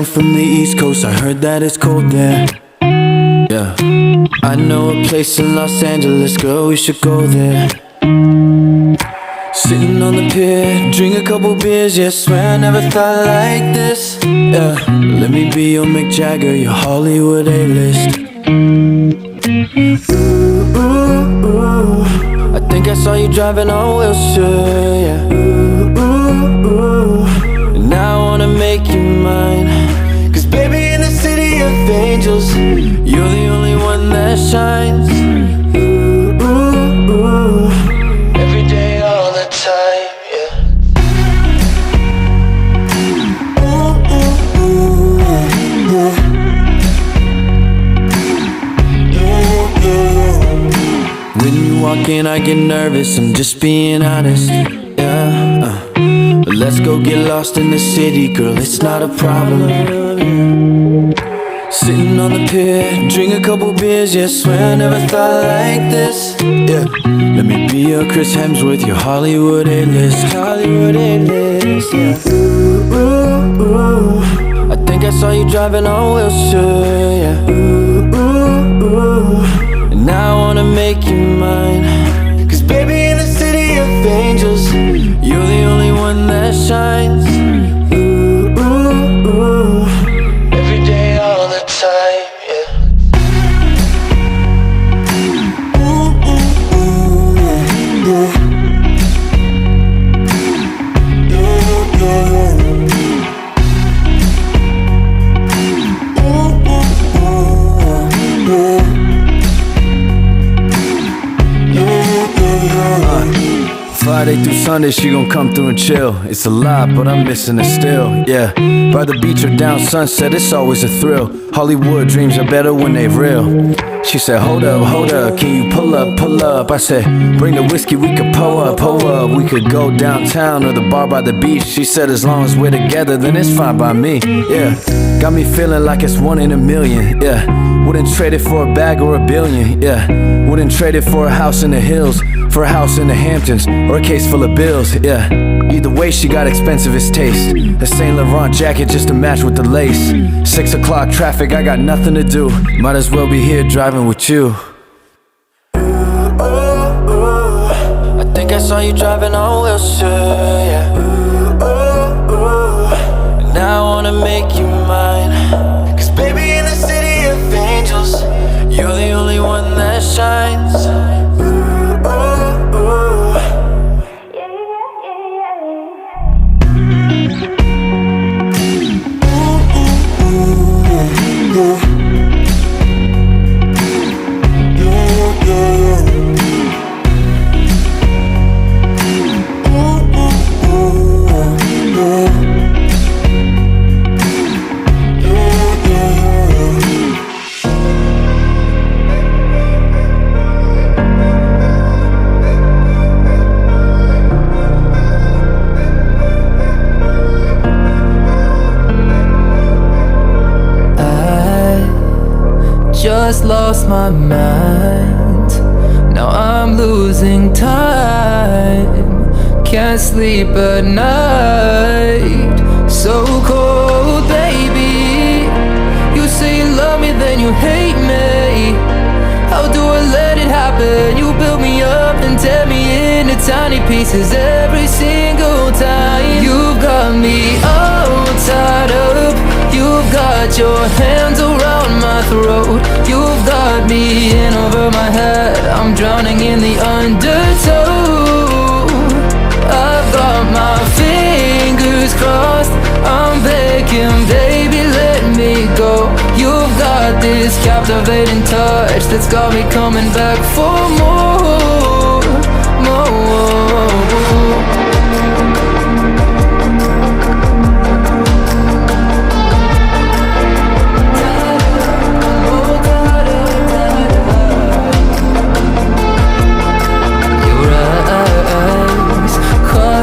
I'm from the East Coast, I heard that it's cold there. Yeah, I know a place in Los Angeles, girl, we should go there. Sitting on the pier, drink a couple beers, yeah, swear I never thought like this. Yeah, let me be your Mick Jagger, your Hollywood A-list. Ooh, ooh, ooh, I think I saw you driving on Wilshire, yeah. Ooh, ooh, ooh, and now I wanna make you mine. Cause baby, in the city of angels, you're the only one that shines. Ooh, ooh, ooh, every day, all the time, yeah. Ooh, ooh, ooh, yeah. Yeah, yeah. When you walk in, I get nervous, I'm just being honest, yeah. But let's go get lost in the city, girl, it's not a problem. Sitting on the pier, drink a couple beers, yeah, swear I never thought like this. Yeah, let me be your Chris Hemsworth, your Hollywood A-list. Hollywood A-list, yeah. Ooh, ooh, ooh, I think I saw you driving on Wilshire, yeah. Ooh, ooh, ooh, and now I wanna make you mine. Cause baby, in the city of angels, you're the only one that shines. Ooh, ooh, ooh, every day, all the time, yeah. Ooh, ooh, ooh, yeah, yeah. Yeah, yeah, yeah. Ooh, ooh, ooh, yeah. Yeah, yeah, yeah. Friday through Sunday, she gon' come through and chill. It's a lot, but I'm missing it still, yeah. By the beach or down Sunset, it's always a thrill. Hollywood dreams are better when they real. She said, hold up, can you pull up, pull up? I said, bring the whiskey, we could pull up. We could go downtown or the bar by the beach. She said, as long as we're together, then it's fine by me, yeah. Got me feeling like it's 1 in a million, yeah. Wouldn't trade it for a bag or a billion, yeah. Wouldn't trade it for a house in the hills, for a house in the Hamptons, or a case full of bills, yeah. Either way, she got expensivest taste. A Saint Laurent jacket just to match with the lace. 6 o'clock traffic, I got nothing to do. Might as well be here driving with you. Ooh, ooh, ooh, I think I saw you driving on Wilshire, yeah. Ooh, ooh, ooh, and now I wanna make you mine. Cause baby, in the city of angels, you're the only one that shines. Ooh, ooh, ooh. Just lost my mind. Now I'm losing time. Can't sleep at night. So cold, baby. You say you love me, then you hate me. How do I let it happen? You build me up and tear me into tiny pieces every single time. You've got me all tied up. You've got your hands around my throat. You've got me in over my head. I'm drowning in the undertow. I've got my fingers crossed. I'm begging, baby, let me go. You've got this captivating touch that's got me coming back for more, more.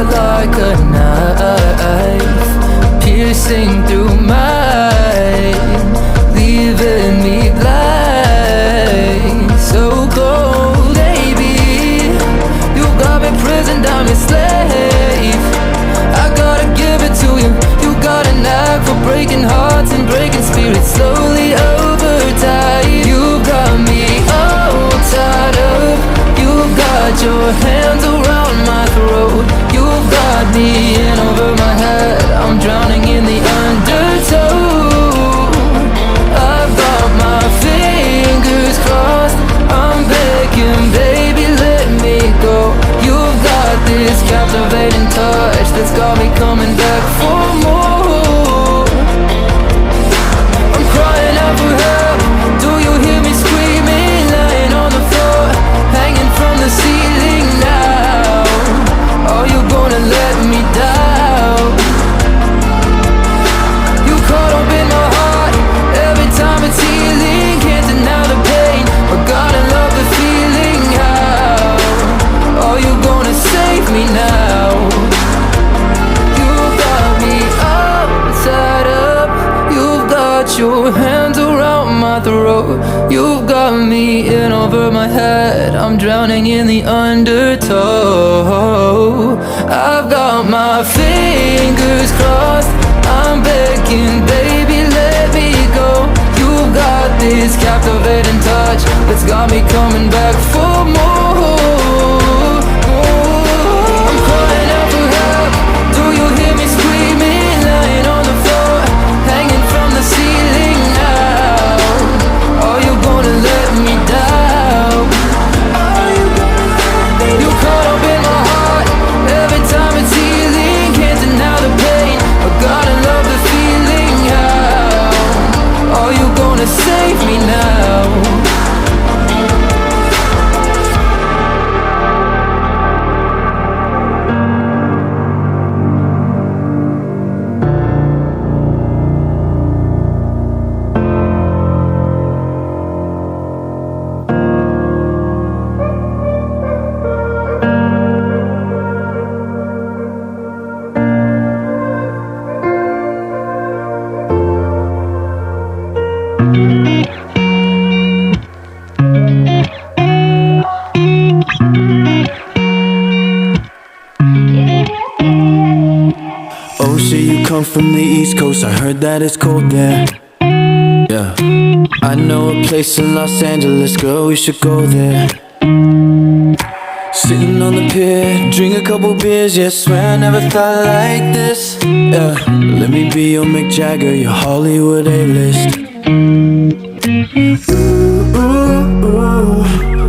Like a knife, piercing through mine, leaving me blind. So cold, baby. I'm drowning in the undertow. I've got my fingers crossed, I'm begging, baby, let me go. You've got this captivating touch that's got me coming back for more. I'm crying out for help, do you hear me screaming? Lying on the floor, hanging from the ceiling now. Are you gonna let me down? You caught up in my heart, every time it's healing. Can't deny the pain, but gotta love the feeling. How are you gonna save me now? You've got me all tied up, you've got your hands around my throat. You've got me in over my head, I'm drowning in the undertow. I've got my fingers crossed, I'm begging, baby, let me go. You've got this captivating touch that's got me coming back for more. I'm crying out for help, do you hear me screaming? Lying on the floor, hanging from the ceiling now. Are you gonna let me down? You caught up in my heart, every time it's healing. Can't deny the pain, but gotta love the feeling. How are you gonna save me now? Oh, so you come from the East Coast, I heard that it's cold there. Yeah, I know a place in Los Angeles, girl, we should go there. Sitting on the pier, drink a couple beers, yeah, swear I never thought like this. Yeah, let me be your Mick Jagger, your Hollywood A-list. Ooh, ooh, ooh,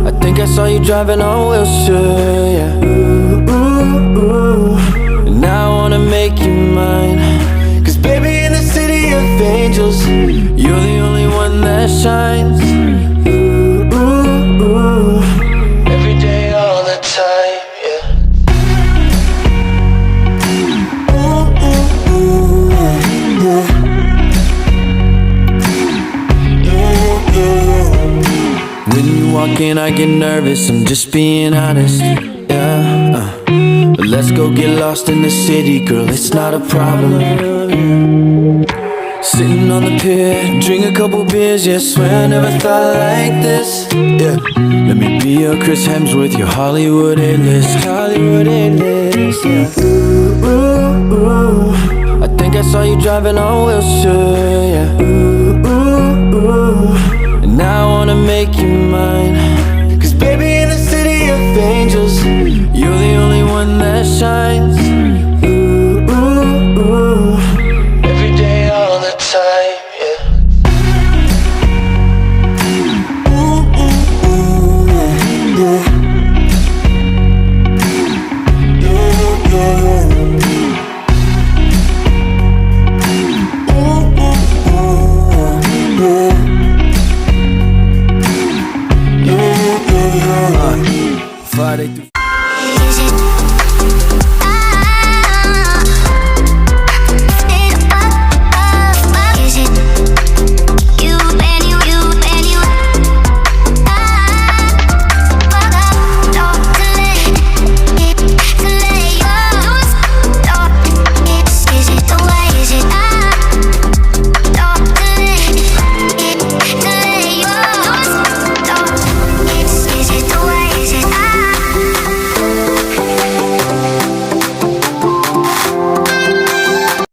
I think I saw you driving on Wilshire, yeah. Ooh, ooh, ooh, and now I wanna make you mine. Cause baby, in the city of angels, you're the only one that shines. Ooh, ooh, ooh, every day, all the time, yeah. Ooh, ooh, ooh, yeah. Yeah, yeah. When you walk in, I get nervous, I'm just being honest, yeah. But let's go get lost in the city, girl, it's not a problem. Sitting on the pier, drink a couple beers, yeah, swear I never thought like this. Yeah, let me be your Chris Hemsworth, your Hollywood A-list. Hollywood A-list, yeah. Ooh, ooh, ooh, I think I saw you driving on Wilshire, yeah. Ooh, ooh, ooh, and now I wanna make you mine. Cause baby, in the city of angels, you're the only one that shines.